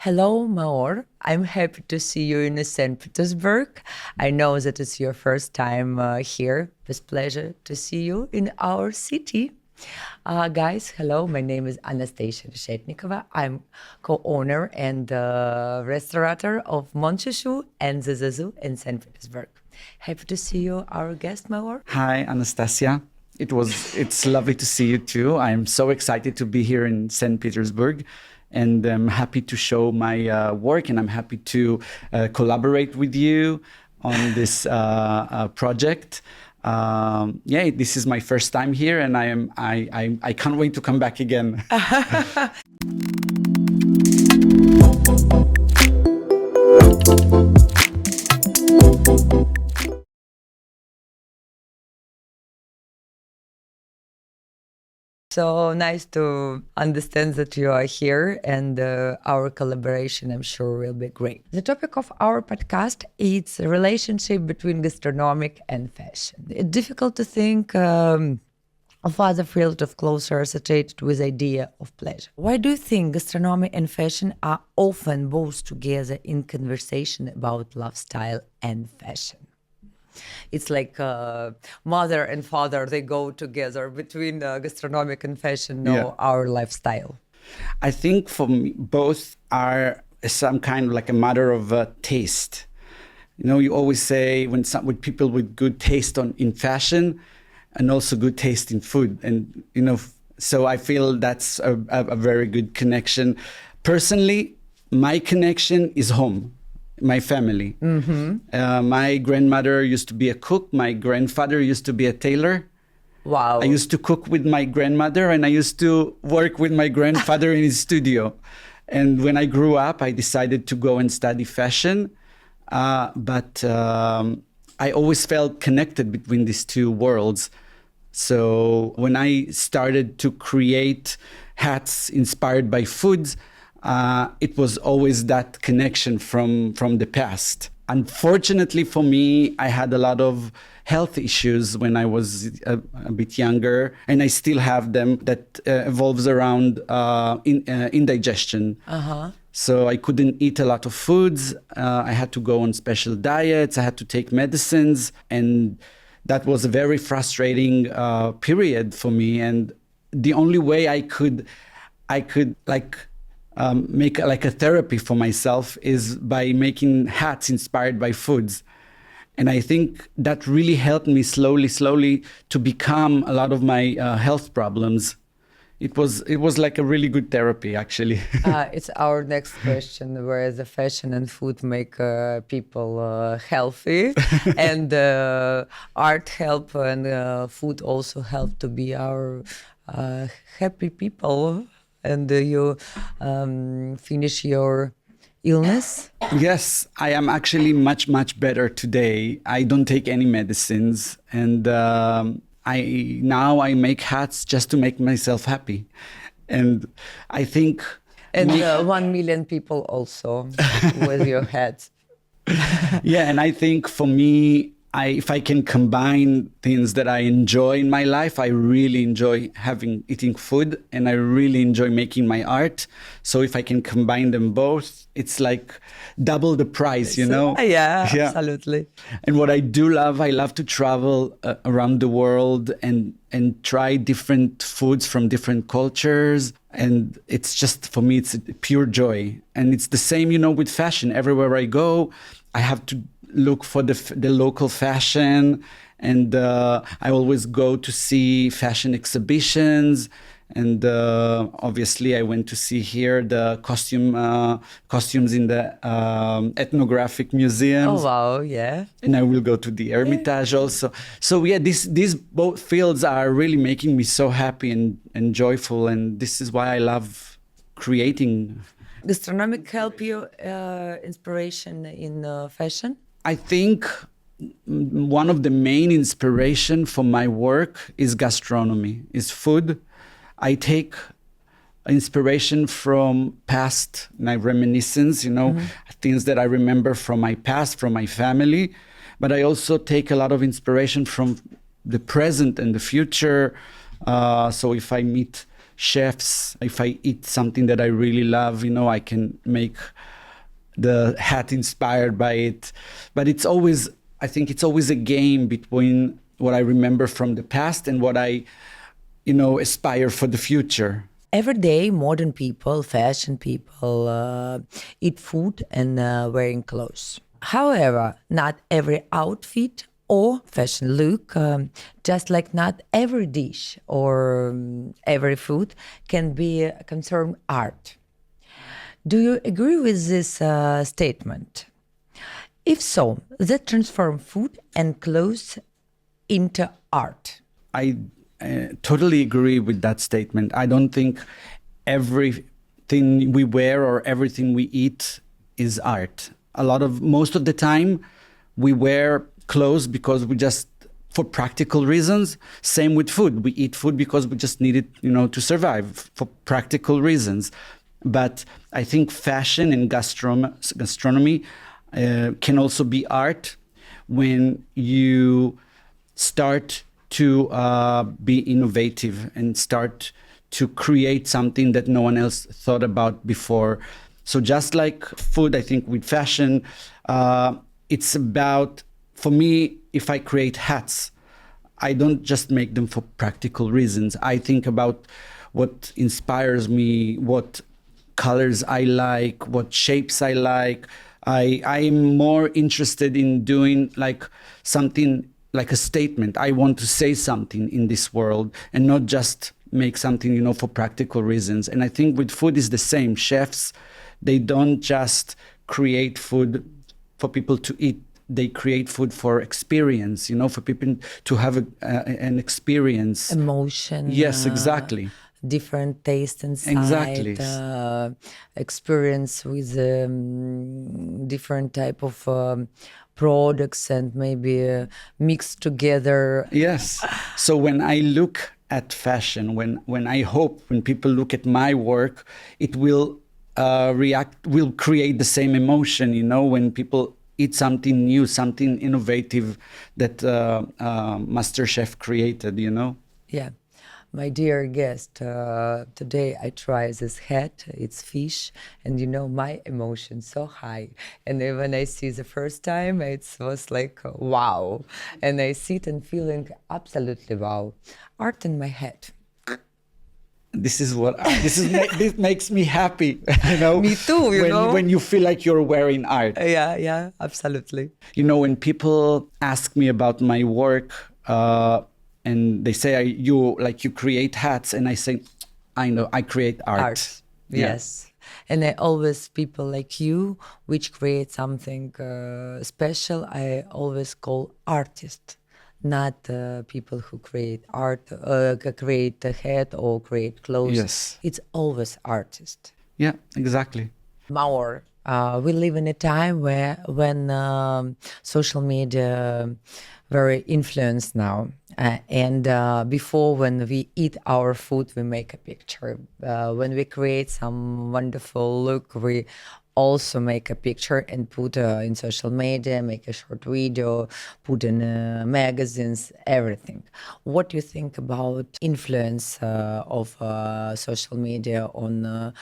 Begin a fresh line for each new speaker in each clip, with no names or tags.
Hello, Maor. I'm happy to see you in St. Petersburg. I know that it's your first time here. It's a pleasure to see you in our city. Guys, hello. My name is Anastasiya Решетникова. I'm co-owner and restaurateur of Mon Chouchou and the Zazu in St. Petersburg. Happy to see you, our guest, Maor.
Hi, Anastasia. It's lovely to see you too. I'm so excited to be here in St. Petersburg, and I'm happy to show my work, and I'm happy to collaborate with you on this project. This is my first time here, and I can't wait to come back again.
So nice to understand that you are here, and our collaboration, I'm sure, will be great. The topic of our podcast is a relationship between gastronomic and fashion. It's difficult to think of other fields of closer associated with the idea of pleasure. Why do you think gastronomy and fashion are often both together in conversation about lifestyle and fashion? It's like mother and father, they go together between gastronomic and fashion, our lifestyle.
I think for me, both are some kind of like a matter of taste. You know, you always say with people with good taste in fashion and also good taste in food. And, you know, so I feel that's a very good connection. Personally, my connection is home. My family. Mm-hmm. My grandmother used to be a cook. My grandfather used to be a tailor.
Wow.
I used to cook with my grandmother, and I used to work with my grandfather in his studio. And when I grew up, I decided to go and study fashion. But I always felt connected between these two worlds. So when I started to create hats inspired by foods, it was always that connection from the past. Unfortunately for me, I had a lot of health issues when I was a bit younger, and I still have them that evolves around indigestion. Uh-huh. So I couldn't eat a lot of foods. I had to go on special diets. I had to take medicines, and that was a very frustrating period for me. And the only way I could make like a therapy for myself is by making hats inspired by foods. And I think that really helped me slowly to become a lot of my health problems. It was like a really good therapy, actually.
It's our next question, where the fashion and food make people healthy, and art help, and food also help to be our happy people. And you finish your illness?
Yes, I am actually much better today. I don't take any medicines, and I make hats just to make myself happy. And I think...
And 1 million people also with your hats.
Yeah, and I think for me, if I can combine things that I enjoy in my life, I really enjoy eating food, and I really enjoy making my art. So if I can combine them both, it's like double the price, you know?
Yeah, absolutely.
And what I do love, I love to travel around the world and try different foods from different cultures. And it's just, for me, it's pure joy. And it's the same, you know, with fashion. Everywhere I go, I have to look for the local fashion, and I always go to see fashion exhibitions, and obviously I went to see here the costumes in the ethnographic museums.
Oh wow, yeah.
And I will go to the Hermitage also. So yeah, these both fields are really making me so happy and joyful, and this is why I love creating.
Gastronomic help you inspiration in fashion?
I think one of the main inspiration for my work is gastronomy, is food. I take inspiration from past, my reminiscence, you know, things that I remember from my past, from my family. But I also take a lot of inspiration from the present and the future. So if I meet chefs. If I eat something that I really love, I can make the hat inspired by it. But I think it's always a game between what I remember from the past and what I, aspire for the future.
Every day, modern people, fashion people, eat food and wearing clothes. However, not every outfit or fashion look, just like not every dish or every food can be considered art. Do you agree with this statement? If so, that transform food and clothes into art.
I totally agree with that statement. I don't think everything we wear or everything we eat is art. Most of the time, we wear clothes because for practical reasons. Same with food. We eat food because we just need it, to survive for practical reasons. But I think fashion and gastronomy can also be art when you start to be innovative and start to create something that no one else thought about before. So just like food, I think with fashion, it's about, for me, if I create hats, I don't just make them for practical reasons. I think about what inspires me, what colors I like, what shapes I like. I am more interested in doing something like a statement. I want to say something in this world and not just make something, for practical reasons. And I think with food is the same. Chefs, they don't just create food for people to eat. They create food for experience, for people to have an experience.
Emotion.
Yes, exactly.
Different taste inside.
Exactly.
Experience with different type of products and maybe mixed together.
Yes. So when I look at fashion, when people look at my work, it will will create the same emotion, when people eat something new, something innovative that Master Chef created,
Yeah. My dear guest, today I try this hat, it's fish, and my emotion so high. And then when I see the first time, it was like, wow. And I sit and feeling absolutely wow. Art in my head.
This makes me happy,
Me too,
when you feel like you're wearing art.
Yeah, absolutely.
When people ask me about my work, and they say, you create hats, and I say, I know, I create art.
Yes. And I always, people like you, which create something special, I always call artist, not people who create art, create a hat or create clothes.
Yes.
It's always artist.
Yeah, exactly.
Maor, we live in a time when social media very influenced now. And before, when we eat our food, we make a picture. When we create some wonderful look, we also make a picture and put in social media, make a short video, put in magazines, everything. What do you think about influence of social media on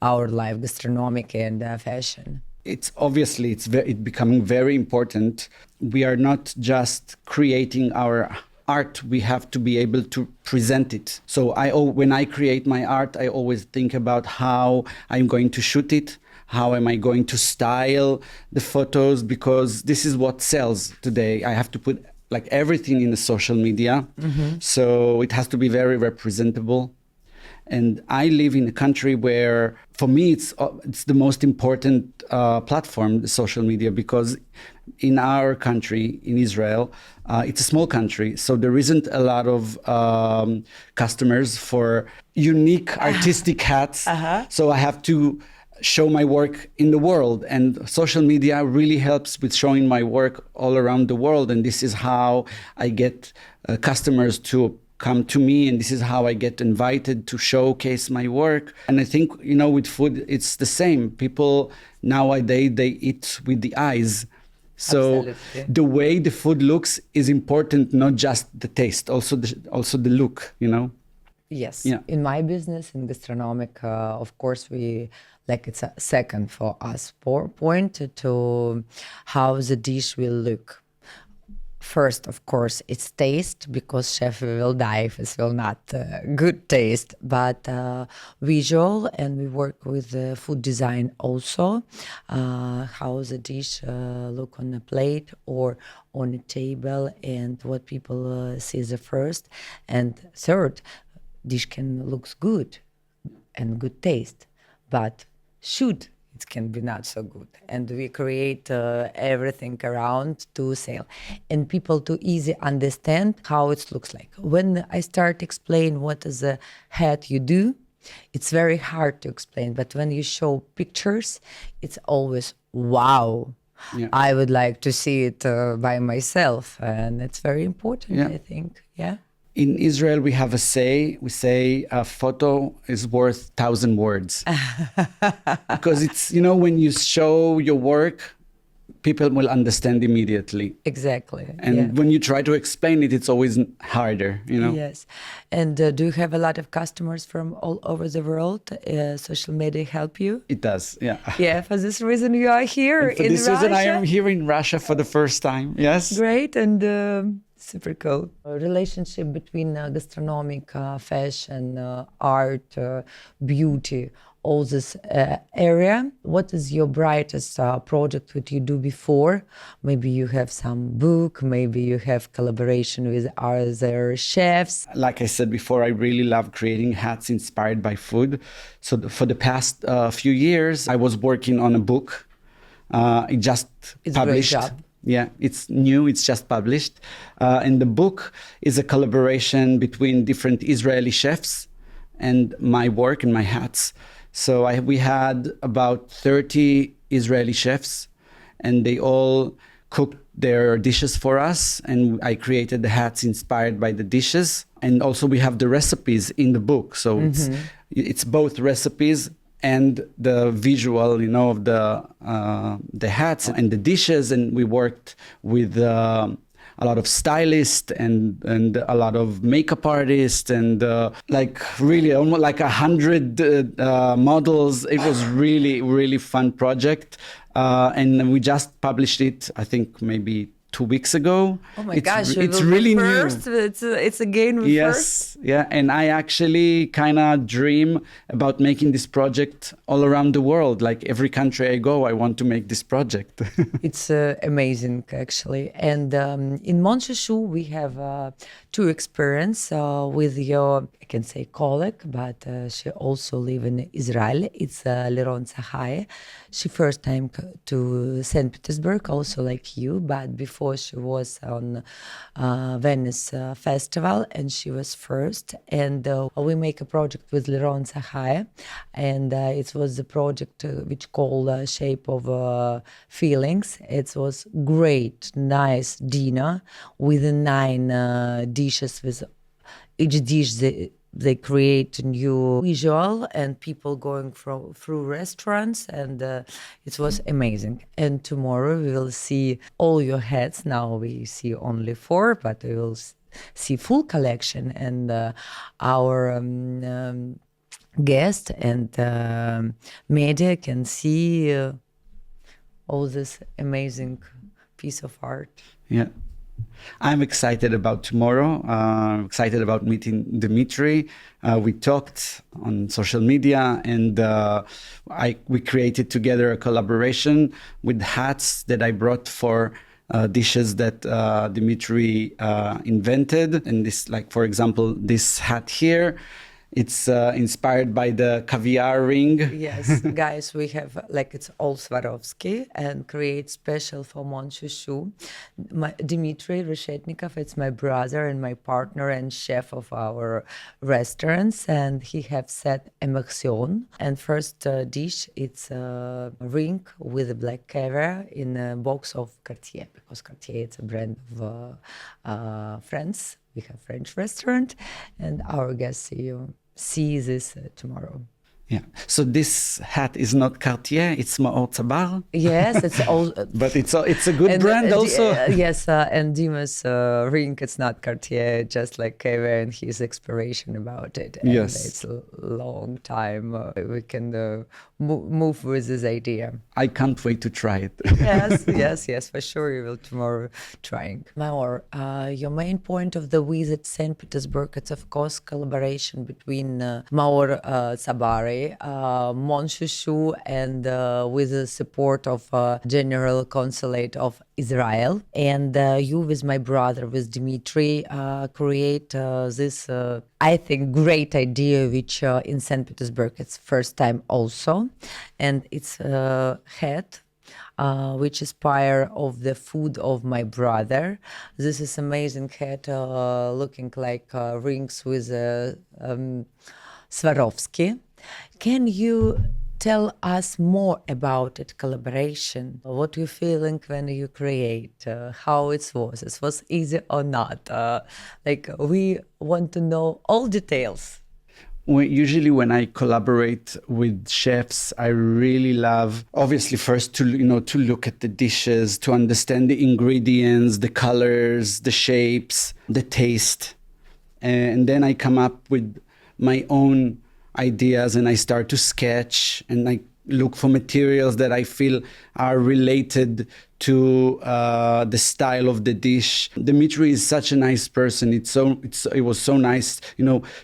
our life, gastronomic and fashion?
It's obviously it's becoming very important. We are not just creating our art, we have to be able to present it. So when I create my art, I always think about how I'm going to shoot it, how am I going to style the photos, because this is what sells today. I have to put everything in the social media. Mm-hmm. So it has to be very representable. And I live in a country where, for me, it's the most important platform, the social media, because in our country, in Israel, it's a small country, so there isn't a lot of customers for unique artistic hats. Uh-huh. So I have to show my work in the world, and social media really helps with showing my work all around the world. And this is how I get customers to come to me, and this is how I get invited to showcase my work. And I think, with food, it's the same. People nowadays, they eat with the eyes. So absolutely. The way the food looks is important, not just the taste, also the look,
Yes.
Yeah.
In my business, in gastronomic, of course, it's a second for us point to how the dish will look. First, of course, it's taste, because chef will die if it will not good taste, but visual, and we work with food design also, how the dish look on a plate or on a table, and what people see the first. And third, dish can looks good and good taste, but it can be not so good. And we create everything around to sell, and people to easy understand how it looks like. When I start explain what is the hat you do, it's very hard to explain, but when you show pictures, it's always wow.
Yeah.
I would like to see it by myself, and it's very important, I think. Yeah.
In Israel, we have a say. We say a photo is worth 1,000 words. Because it's, when you show your work, people will understand immediately.
Exactly.
And when you try to explain it, it's always harder,
Yes. And do you have a lot of customers from all over the world? Social media help you?
It does, yeah.
Yeah, for this reason you are here
For
in
this
Russia.
reason, I am here in Russia for the first time, yes.
Great, and super cool. A relationship between gastronomic, fashion, art, beauty, all this area. What is your brightest project that you do before? Maybe you have some book, maybe you have collaboration with other chefs.
Like I said before, I really love creating hats inspired by food. So for the past few years, I was working on a book. It just
It's
published.
a great job.
Yeah, it's new, it's just published. And the book is a collaboration between different Israeli chefs and my work and my hats. So we had about 30 Israeli chefs, and they all cooked their dishes for us, and I created the hats inspired by the dishes. And also we have the recipes in the book. So it's both recipes and the visual, of the hats and the dishes. And we worked with a lot of stylists and a lot of makeup artists and really almost like 100 models. It was really, really fun project. And we just published it, I think maybe 2 weeks ago.
Oh my gosh,
it's really
first.
new.
It's again first.
Yes, yeah, and I actually kind of dream about making this project all around the world. Like every country I go, I want to make this project.
It's amazing, actually. And in Mon Chouchou, we have two experience with your, I can say, colleague, but she also live in Israel. It's Liron Sahai. She first time to St. Petersburg, also like you, but before she was on Venice Festival, and she was first. And we make a project with Liron Sahai, and it was the project which called Shape of Feelings. It was great, nice dinner with 9 dishes. With each dish, they create a new visual, and people going through restaurants, and it was amazing. And tomorrow we will see all your hats. Now we see only 4, but we will see full collection, and our guest and media can see all this amazing piece of art.
Yeah. I'm excited about tomorrow. Excited about meeting Dmitry. We talked on social media, and we created together a collaboration with hats that I brought for dishes that Dmitry invented. And this, like for example, this hat here. It's inspired by the caviar ring.
Yes, guys, we have it's all Swarovski and create special for Mon Chouchou. Dmitry Reshetnikov, it's my brother and my partner and chef of our restaurants, and he have set immersion. And first dish, it's a ring with a black caviar in a box of Cartier, because Cartier it's a brand of France. We have French restaurant, and our guests see this tomorrow.
Yeah. So this hat is not Cartier, it's Maor Zabar.
Yes, it's all.
But it's a good brand also.
Yes, and Dima's ring, it's not Cartier, just like Kevin, his exploration about it. And
Yes.
it's a long time. We can move with this idea.
I can't wait to try it.
Yes, for sure you will tomorrow trying. Maor, your main point of the visit St. Petersburg, it's of course collaboration between Maor Zabari, Mon Chouchou, and with the support of General Consulate of Israel. And you with my brother, with Dmitry, create this, I think, great idea, which in St. Petersburg it's first time also. And it's a hat which inspire of the food of my brother. This is amazing hat, looking like rings with Swarovski. Can you tell us more about it collaboration? What you feeling when you create? How it was? It was easy or not? We want to know all details.
Usually when I collaborate with chefs, I really love, obviously, first to look at the dishes, to understand the ingredients, the colors, the shapes, the taste. And then I come up with my own ideas and I start to sketch and I look for materials that I feel are related to the style of the dish. Dmitry is such a nice person. It was so nice,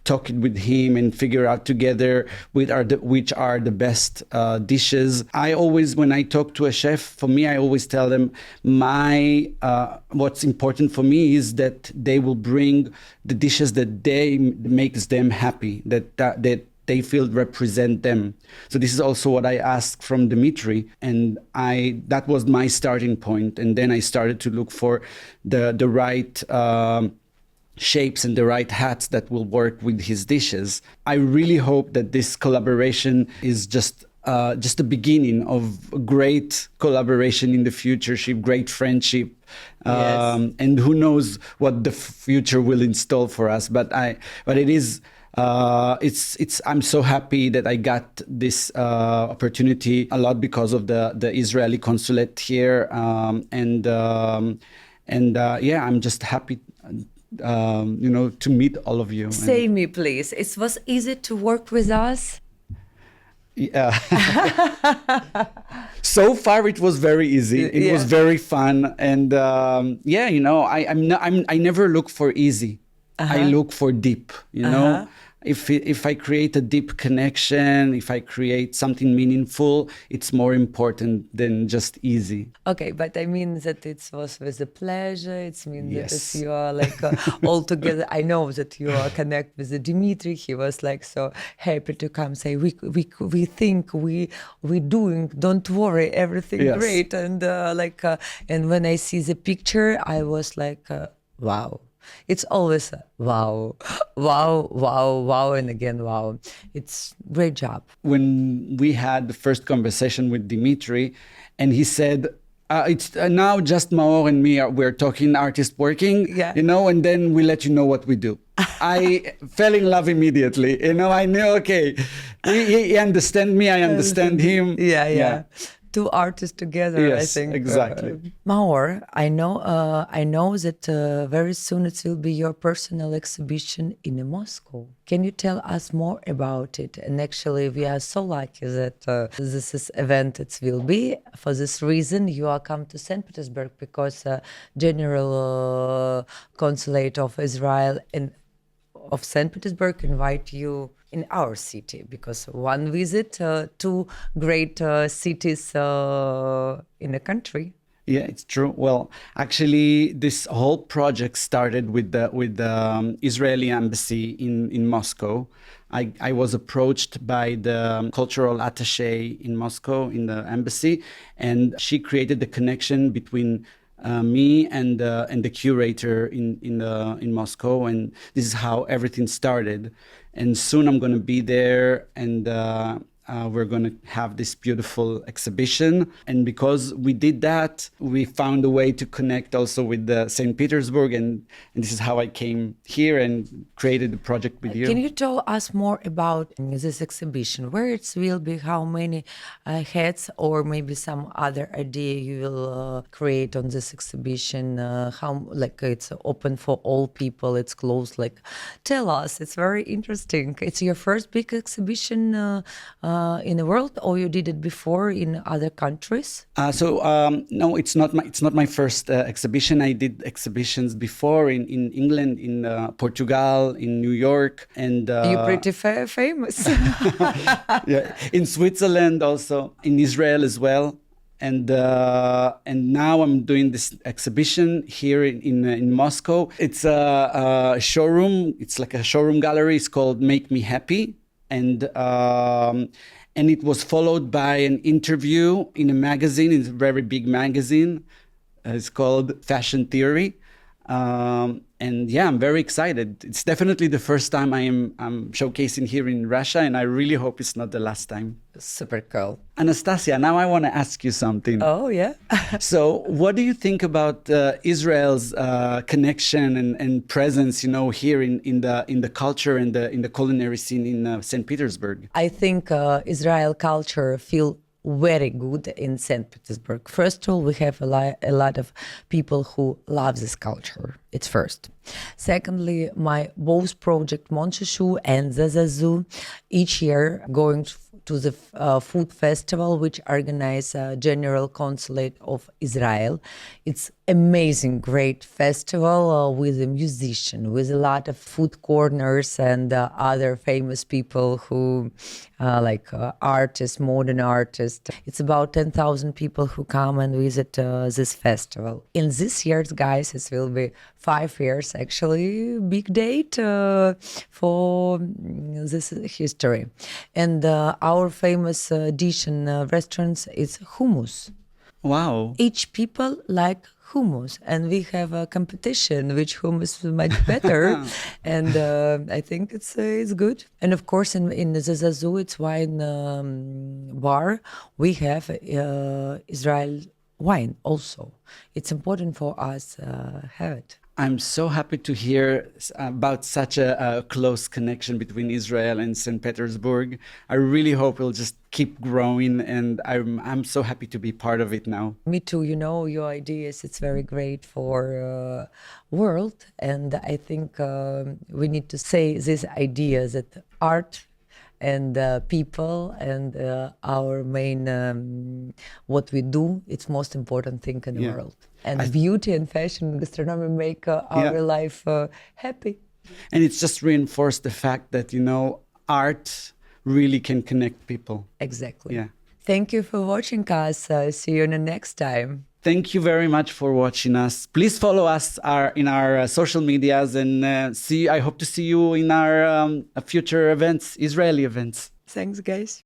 talking with him and figure out together which are the best dishes. I always, when I talk to a chef, for me, I always tell them what's important for me is that they will bring the dishes that makes them happy, that they feel represent them. So this is also what I asked from Dmitry, and that was my starting point. And then I started to look for the right shapes and the right hats that will work with his dishes. I really hope that this collaboration is just the beginning of a great collaboration in the future, great friendship.
Yes.
And who knows what the future will install for us. But it is. I'm so happy that I got this opportunity a lot because of the Israeli consulate here, and I'm just happy, to meet all of you.
Say me, please. It was easy to work with us.
Yeah. So far, it was very easy. It was very fun, and I never look for easy. I look for deep. If I create a deep connection, if I create something meaningful, it's more important than just easy.
Okay, but I mean that it was with a pleasure. It means
Yes.
that you are all together. I know that you are connect with the Dmitry. He was so happy to come. Say we think we doing. Don't worry, everything
Yes.
great. And and when I see the picture, I was wow. It's always wow, and again, wow. It's great job.
When we had the first conversation with Dmitry, and he said, it's now just Maor and me, we're talking artist working, and then we let you know what we do. I fell in love immediately. I knew, okay, he understands me, I understand him.
Yeah. Two artists together,
Yes,
I think.
exactly.
Maor, I know that very soon it will be your personal exhibition in Moscow. Can you tell us more about it? And actually, we are so lucky that this is event it will be. For this reason, you are come to St. Petersburg because General Consulate of Israel of St. Petersburg invite you in our city, because one visit two great cities in a country.
Yeah, it's true. Well, actually, this whole project started with the Israeli embassy in Moscow. I was approached by the cultural attaché in Moscow in the embassy, and she created the connection between me and the curator in Moscow, and this is how everything started. And soon I'm going to be there, and we're going to have this beautiful exhibition. And because we did that, we found a way to connect also with St. Petersburg. And this is how I came here and created the project with you.
Can you tell us more about this exhibition? Where it will be, how many heads, or maybe some other idea you will create on this exhibition? How, like, it's open for all people, it's closed? Like, tell us, it's very interesting. It's your first big exhibition in the world, or you did it before in other countries?
No, it's not my first exhibition. I did exhibitions before in England, in Portugal, in New York, and
You're pretty famous.
yeah, in Switzerland also, in Israel as well. And now I'm doing this exhibition here in Moscow. It's a showroom. It's like a showroom gallery. It's called Make Me Happy. And it was followed by an interview in a magazine. It's a very big magazine. It's called Fashion Theory. And yeah, I'm very excited. It's definitely the first time I'm showcasing here in Russia, and I really hope it's not the last time.
Super cool.
Anastasia, now I want to ask you something.
Oh, yeah.
So what do you think about Israel's connection and presence, here in the culture and in the culinary scene in St. Petersburg?
I think Israel culture feel very good in St. Petersburg. First of all, we have a lot of people who love this culture. It's first. Secondly, my both project Mon Chouchou and Zazazu each year going to the food festival which organize General Consulate of Israel. It's amazing, great festival with a musician, with a lot of food corners and other famous people who artists, modern artists. It's about 10,000 people who come and visit this festival. In this year's, guys, it will be 5 years, actually, big date for this history. And our famous dish in restaurants is hummus.
Wow.
Each people like hummus, and we have a competition which hummus is much better. And I think it's good. And of course, in the Zazazu, it's wine bar, we have Israel wine also. It's important for us have it.
I'm so happy to hear about such a close connection between Israel and St. Petersburg. I really hope it'll just keep growing, and I'm so happy to be part of it now.
Me too. Your ideas, it's very great for world, and I think we need to say these ideas that art and people and our main what we do, it's most important thing in the world. And beauty and fashion and gastronomy make our life happy.
And it's just reinforced the fact that, art really can connect people.
Exactly.
Yeah.
Thank you for watching us. See you in the next time.
Thank you very much for watching us. Please follow us in our social medias, and I hope to see you in our future events, Israeli events.
Thanks, guys.